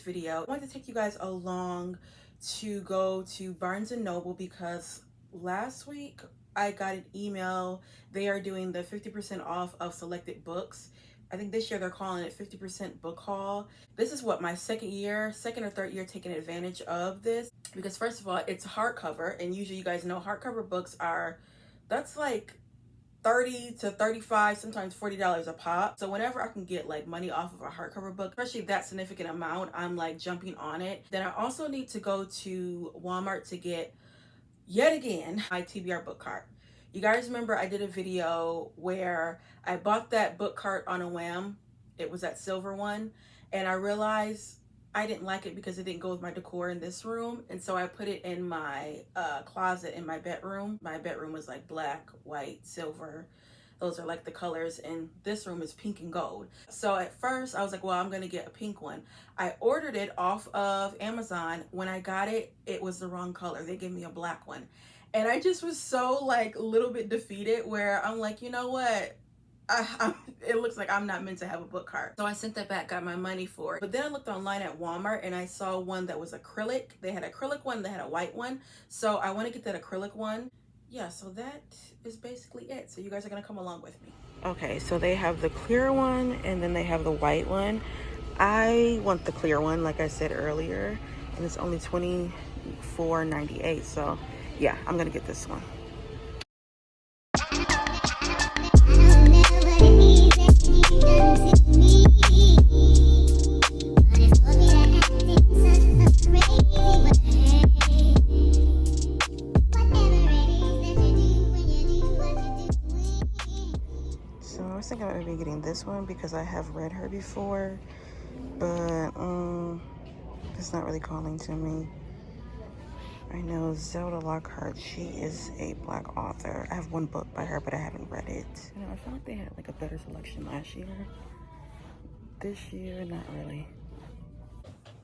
video. I wanted to take you guys along to go to Barnes & Noble because last week I got an email. They are doing the 50% off of selected books. I think this year they're calling it 50% book haul. This is what, my second or third year taking advantage of this, because first of all, it's hardcover, and usually you guys know hardcover books that's like 30 to 35, sometimes $40 a pop. So whenever I can get like money off of a hardcover book, especially that significant amount, I'm like jumping on it. Then I also need to go to Walmart to get, yet again, my TBR book cart. You guys remember I did a video where I bought that book cart on a whim. It was that silver one, and I realized I didn't like it because it didn't go with my decor in this room, and so I put it in my closet in my bedroom. My bedroom was like black, white, silver. Those are like the colors, and this room is pink and gold. So at first I was like, well, I'm gonna get a pink one. I ordered it off of Amazon. When I got it, it was the wrong color. They gave me a black one. And I just was so like a little bit defeated, where I'm like, you know what? It looks like I'm not meant to have a book cart. So I sent that back, got my money for it. But then I looked online at Walmart and I saw one that was acrylic. They had an acrylic one, they had a white one. So I want to get that acrylic one. Yeah, so that is basically it. So you guys are going to come along with me. Okay, so they have the clear one and then they have the white one. I want the clear one, like I said earlier, and it's only $24.98. So yeah, I'm going to get this one. So I was thinking about maybe getting this one because I have read her before, but it's not really calling to me. I know Zelda Lockhart, she is a Black author. I have one book by her, but I haven't read it. You know, I feel like they had like a better selection last year. This year, not really.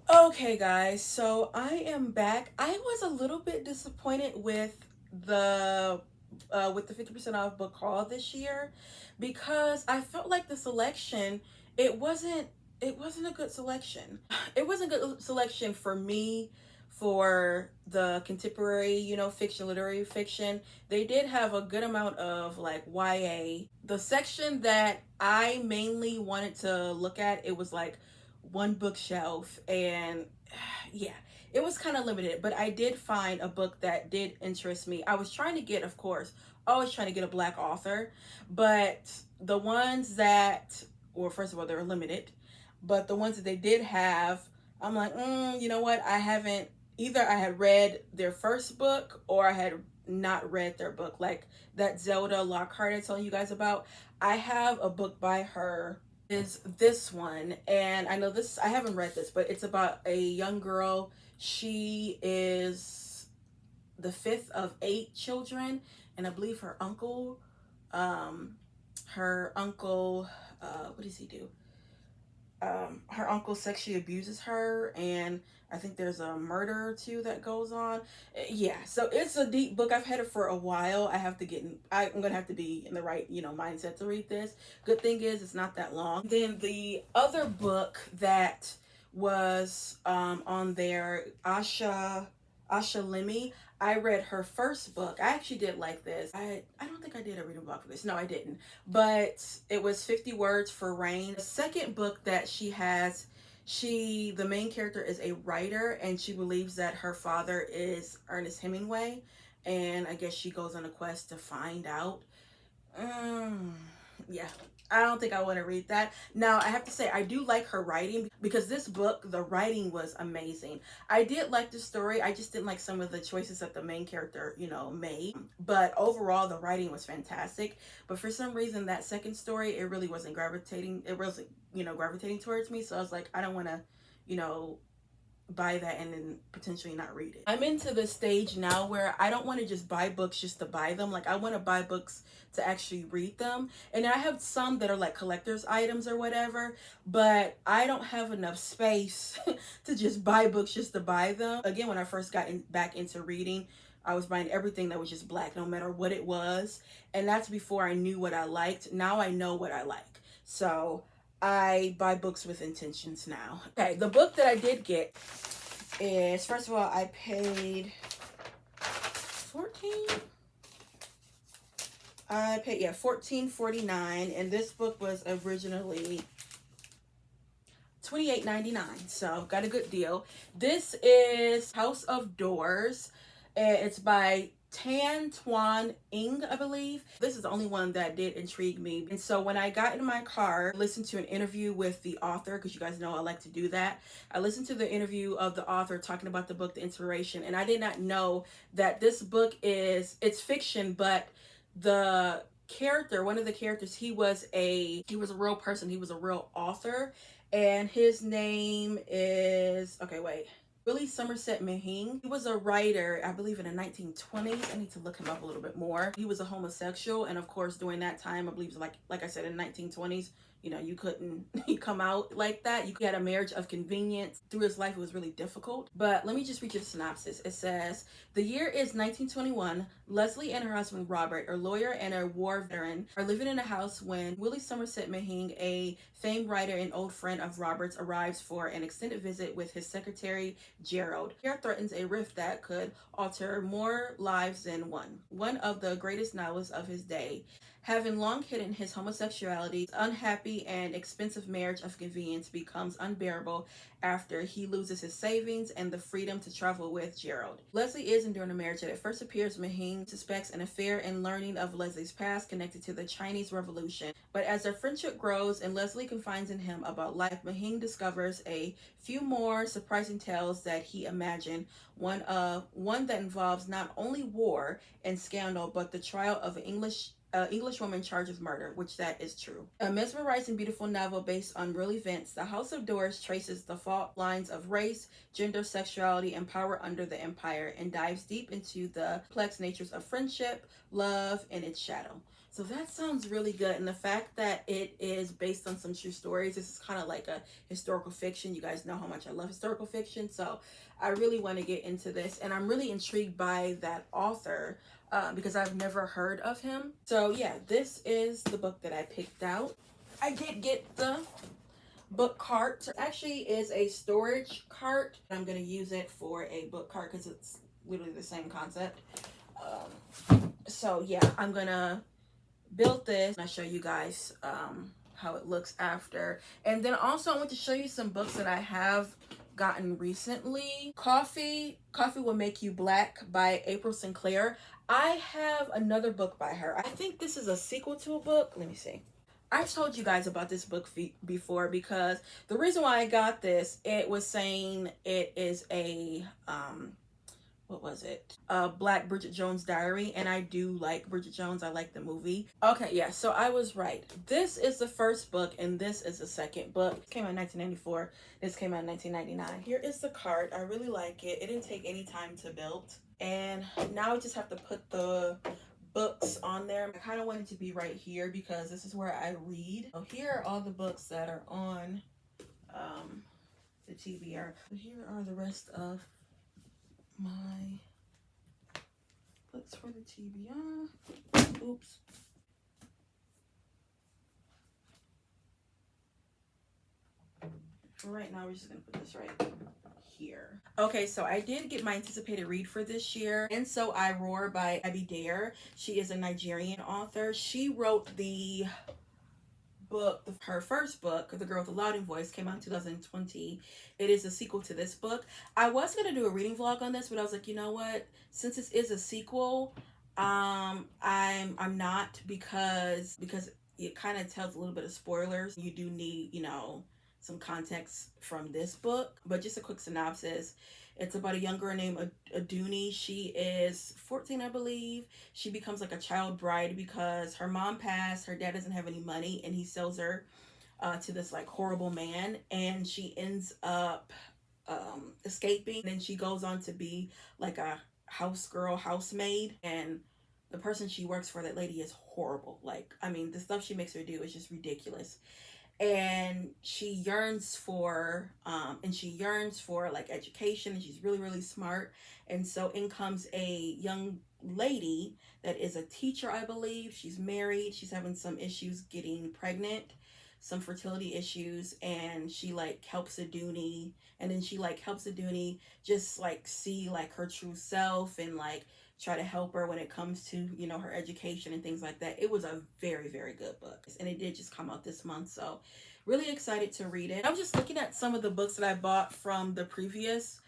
Okay, guys, so I am back. I was a little bit disappointed with the 50% off book haul this year, because I felt like the selection, it wasn't a good selection. It wasn't a good selection for me. For the contemporary, you know, fiction, literary fiction, they did have a good amount of like YA. The section that I mainly wanted to look at, it was like one bookshelf, and yeah, it was kind of limited, but I did find a book that did interest me. I was trying to get, of course, always trying to get a Black author, but the ones that, well, first of all, they were limited, but the ones that they did have, I'm like, you know what, I haven't, either I had read their first book or I had not read their book. Like that Zelda Lockhart I told you guys about, I have a book by her, is this one, and I know this, I haven't read this, but it's about a young girl. She is the fifth of 8 children, and I believe her uncle, what does he do? Her uncle sexually abuses her, and I think there's a murder or two that goes on. Yeah, so it's a deep book. I've had it for a while. I'm gonna have to be in the right, you know, mindset to read this. Good thing is it's not that long. Then the other book that was on there, Asha Lemme, I read her first book. I actually did like this. I don't think I did a reading block for this. No, I didn't. But it was 50 Words for Rain. The second book that she has, the main character is a writer, and she believes that her father is Ernest Hemingway. And I guess she goes on a quest to find out. Yeah, I don't think I want to read that. Now, I have to say, I do like her writing, because this book, the writing was amazing. I did like the story. I just didn't like some of the choices that the main character, you know, made. But overall, the writing was fantastic. But for some reason, that second story, it really wasn't gravitating. It wasn't, you know, gravitating towards me. So I was like, I don't want to, you know, buy that and then potentially not read it. I'm into the stage now where I don't want to just buy books just to buy them. Like, I want to buy books to actually read them. And I have some that are like collector's items or whatever, but I don't have enough space to just buy books just to buy them. Again, when I first got back into reading, I was buying everything that was just Black, no matter what it was. And that's before I knew what I liked. Now I know what I like. So I buy books with intentions now. Okay, the book that I did get is, first of all, I paid 14. I paid, yeah, 14.49, and this book was originally 28.99, so got a good deal. This is House of Doors, and it's by Tan Tuan Ing, I believe. This is the only one that did intrigue me. And so when I got in my car, listened to an interview with the author, because you guys know I like to do that. I listened to the interview of the author talking about the book, the inspiration, and I did not know that this book it's fiction, but the character, one of the characters, he was a real person. He was a real author, and his name is, okay, wait, Willie Somerset Maugham. He was a writer, I believe, in the 1920s. I need to look him up a little bit more. He was a homosexual, and of course, during that time, I believe, like I said, in the 1920s, you know, you couldn't come out like that. You had a marriage of convenience. Through his life, it was really difficult. But let me just read you the synopsis. It says, the year is 1921. Leslie and her husband, Robert, a lawyer and a war veteran, are living in a house when Willie Somerset Maugham, a famed writer and old friend of Robert's, arrives for an extended visit with his secretary, Gerald. Here threatens a rift that could alter more lives than one. One of the greatest novelists of his day, having long hidden his homosexuality, unhappy and expensive marriage of convenience becomes unbearable after he loses his savings and the freedom to travel with Gerald. Leslie is enduring a marriage that at first appears Maugham suspects an affair and learning of Leslie's past connected to the Chinese Revolution. But as their friendship grows and Leslie confides in him about life, Maugham discovers a few more surprising tales that he imagined. One that involves not only war and scandal, but the trial of an English woman charged with murder, which that is true. A mesmerizing, beautiful novel based on real events, The House of Doors traces the fault lines of race, gender, sexuality, and power under the empire, and dives deep into the complex natures of friendship, love, and its shadow. So that sounds really good. And the fact that it is based on some true stories, this is kind of like a historical fiction. You guys know how much I love historical fiction. So I really want to get into this. And I'm really intrigued by that author because I've never heard of him. So yeah, this is the book that I picked out. I did get the book cart. It actually is a storage cart. I'm going to use it for a book cart because it's literally the same concept. So yeah, I'm going to build this and I'll show you guys how it looks after. And then also I want to show you some books that I have gotten recently. Coffee Will Make You Black by April Sinclair. I have another book by her. I think this is a sequel to a book. Let me see. I've told you guys about this book before because the reason why I got this, it was saying it is a what was it? Black Bridget Jones Diary, and I do like Bridget Jones. I like the movie. Okay, yeah, so I was right. This is the first book, and this is the second book. It came out in 1994. This came out in 1999. Here is the cart. I really like it. It didn't take any time to build. And now I just have to put the books on there. I kind of want it to be right here because this is where I read. So here are all the books that are on the TBR. So here are the rest of my books for the TBR. Oops. For right now, we're just gonna put this right here. Okay, so I did get my anticipated read for this year, And So I Roar by Abby Dare. She is a Nigerian author. She wrote the book, her first book, The Girl with the Louding Voice, came out in 2020. It is a sequel to this book. I was gonna do a reading vlog on this, but I was like, you know what? Since this is a sequel, I'm not because it kind of tells a little bit of spoilers. You do need, you know, some context from this book, but just a quick synopsis. It's about a young girl named Aduni. She is 14, I believe. She becomes like a child bride because her mom passed, her dad doesn't have any money, and he sells her to this like horrible man, and she ends up escaping. And then she goes on to be like a house girl, housemaid, and the person she works for, that lady, is horrible. Like, I mean, the stuff she makes her do is just ridiculous. And she yearns for like education, and she's really, really smart. And so in comes a young lady that is a teacher, I believe. She's married. She's having some issues getting pregnant. some fertility issues, and she like helps a Dooney, and then she like helps a Dooney just like see like her true self and like try to help her when it comes to, you know, her education and things like that. It was a very, very good book, and it did just come out this month, so really excited to read it. I'm just looking at some of the books that I bought from the previous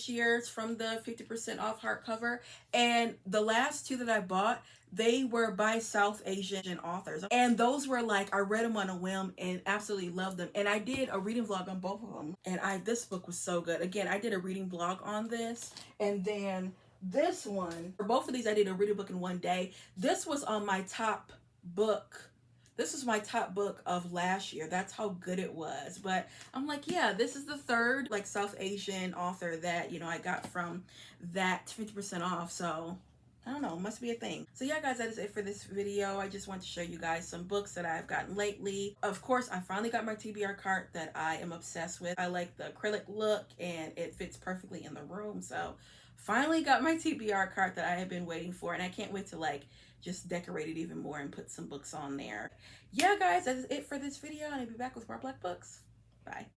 years from the 50% off hardcover, and the last two that I bought, they were by South Asian authors, and those were like, I read them on a whim and absolutely loved them, and I did a reading vlog on both of them, and this book was so good. Again, I did a reading vlog on this, and then this one, for both of these I did a reading book in one day. This was on my top book. This was my top book of last year. That's how good it was. But I'm like, yeah, this is the third like South Asian author that, you know, I got from that 50% off. So I don't know, must be a thing. So yeah, guys, that is it for this video. I just want to show you guys some books that I've gotten lately. Of course, I finally got my TBR cart that I am obsessed with. I like the acrylic look and it fits perfectly in the room. So finally got my TBR cart that I have been waiting for, and I can't wait to like just decorate it even more and put some books on there. Yeah, guys, that is it for this video, and I'll be back with more Black books. Bye.